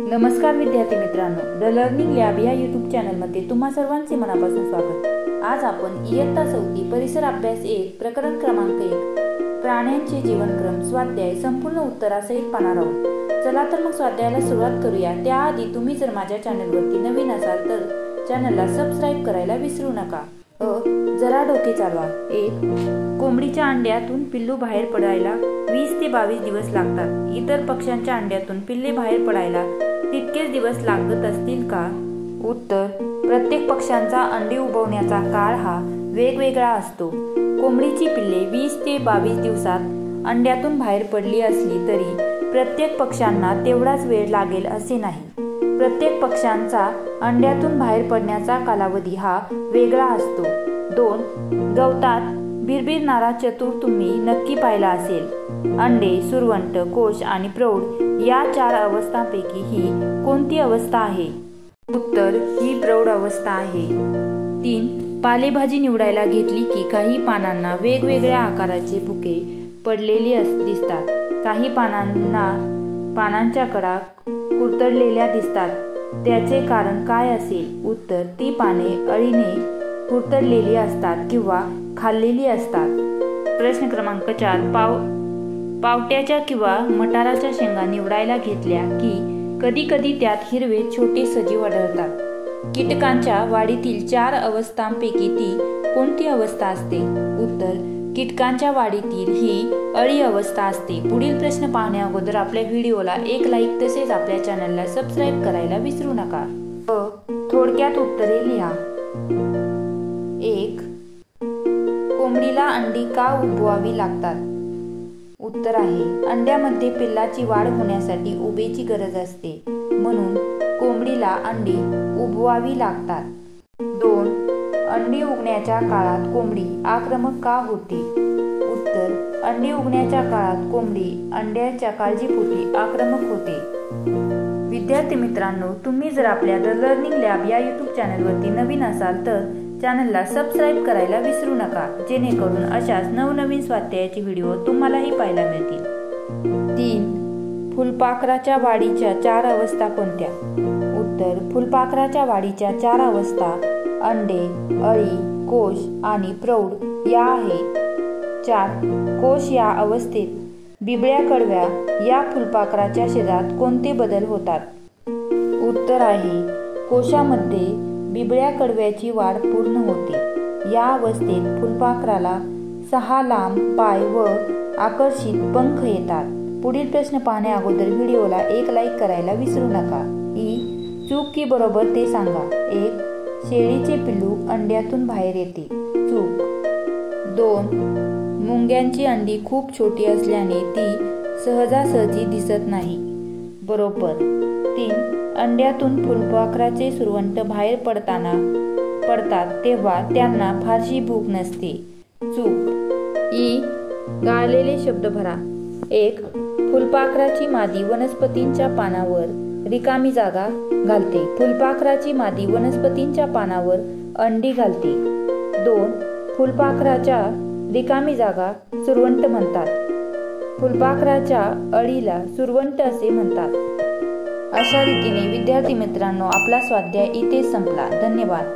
नमस्कार विद्यार्थी मित्रांनो, द लर्निंग लॅब या यूट्यूब चॅनलमध्ये तुम्हा सर्वांचे मनापासून स्वागत। आज आपण इयत्ता 4 परिसर अभ्यास 1 प्रकरण क्रमांक 1 प्राण्यांचे जीवनक्रम स्वाध्याय संपूर्ण उत्तरासहित पाहणार आहोत। चला तर मग स्वाध्यायाला सुरुवात करूया। त्याआधी तुम्ही जर माझ्या चॅनलवरती नवीन असाल तर चॅनलला सबस्क्राइब करायला विसरू नका। जरा डोके चालवा। 1. कोंबडीच्या अंड्यातून पिल्लू बाहेर पडायला 20 ते 22 दिवस लागतात। इतर पक्ष्यांच्या अंड्यातून पिल्ले बाहेर पडायला तितकेच दिवस लागत असतील का? उत्तर: प्रत्येक पक्ष्यांचा अंडी उबवण्याचा काळ हा वेगवेगळा असतो। कोंबडीची पिल्ले 20 ते 22 दिवसात अंड्यातून बाहेर पडली असली तरी प्रत्येक पक्ष्यांना तेवढाच वेळ लागेल असे नाही। प्रत्येक पक्ष्यांचा अंड्यातून बाहेर पडण्याचा कालावधी हा वेगळा असतो। 2. गवतात भिरभिरणारा चतुर तुम्ही नक्की पाहिला असेल। अंडे, सुरवंट, कोश आणि प्रौढ या 4 अवस्थांपैकी ही कोणती अवस्था आहे? उत्तर: ही प्रौढ अवस्था आहे। 3. पालेभाजी निवडायला घेतली की काही पानांना वेगवेगळ्या आकाराचे भुके पडलेले दिसतात। काही पानांच्या कडा कुरतडलेल्या दिसतात। त्याचे कारण काय असेल? उत्तर: ती पाने अळीने कुरतडलेली असतात किंवा खाल्लेली असतात। प्रश्न क्रमांक 4. पावट्याच्या किंवा मटाराच्या शेंगा निवडायला घेतल्या की कधी कधी त्यात हिरवे छोटे सजीव आढळतात। कीटकांच्या वाढीतील 4 अवस्थांपैकी ती कोणती अवस्था असते? उत्तर: कीटकांच्या वाढीतील ही अळी अवस्था असते। पुढील प्रश्न पाहण्या अगोदर आपल्या व्हिडिओला एक लाईक तसेच आपल्या चॅनलला सबस्क्राइब करायला विसरू नका। थोडक्यात उत्तरे लिहा। 1. कोंबडीला अंडी का उबवावी लागतात? उत्तर आहे: अंड्यामध्ये पिल्लाची वाढ होण्यासाठी उबेची गरज असते, म्हणून कोंबडीला अंडी उबवावी लागतात। 2. अंडी उगण्याच्या काळात कोंबडी आक्रमक का होते? उत्तर: अंडी उगण्याच्या काळात कोंबडी अंड्याच्या काळजीपोटी आक्रमक होते। विद्यार्थी मित्रांनो, तुम्ही जर आपल्या द लर्निंग लॅब या यूट्यूब चॅनलवरती नवीन असाल तर चॅनलला सबस्क्राइब करायला विसरू नका, जेणेकरून अशाच नवनवीन स्वाध्यायाचे व्हिडिओ तुम्हालाही पाहायला मिळतील। 3. फुलपाखराच्या वाढीच्या 4 अवस्था कोणत्या? उत्तर: फुलपाखराच्या वाढीच्या 4 अवस्था अंडे, अळी, कोश आणि प्रौढ या आहेत। 4. कोश या अवस्थेत बिबळ्या कडव्या या फुलपाखराच्या शरीरात कोणते बदल होतात? उत्तर आहे: कोशामध्ये बिबळ्या कडव्याची वाढ पूर्ण होते। या अवस्थेत फुलपाखराला 6 लांब पाय व आकर्षित पंख येतात। पुढील प्रश्न पाहण्या अगोदर व्हिडिओला एक लाईक करायला विसरू नका। चूक की बरोबर ते सांगा। 1. शेळीचे पिल्लू अंड्यातून बाहेर येते। चूक। 2. मुंग्यांची अंडी खूप छोटी असल्याने ती सहजासहजी दिसत नाही। बरोबर। 3. अंड्यातून फुलपाखराचे सुरवंट बाहेर पडतात तेव्हा त्यांना फारशी भूक नसते। चूक। गाळलेले शब्द भरा। 1. फुलपाखराची मादी वनस्पतींच्या पानावर रिकामी जागा घालते। फुलपाखराची मादी वनस्पतींच्या पानावर अंडी घालते। 2. फुलपाखराच्या रिकामी जागा सुरवंट म्हणतात। फुलपाखराच्या अळीला सुरवंट असे म्हणतात। अशा रीतीने विद्यार्थी मित्रांनो, आपला स्वाध्याय इथे संपला। धन्यवाद।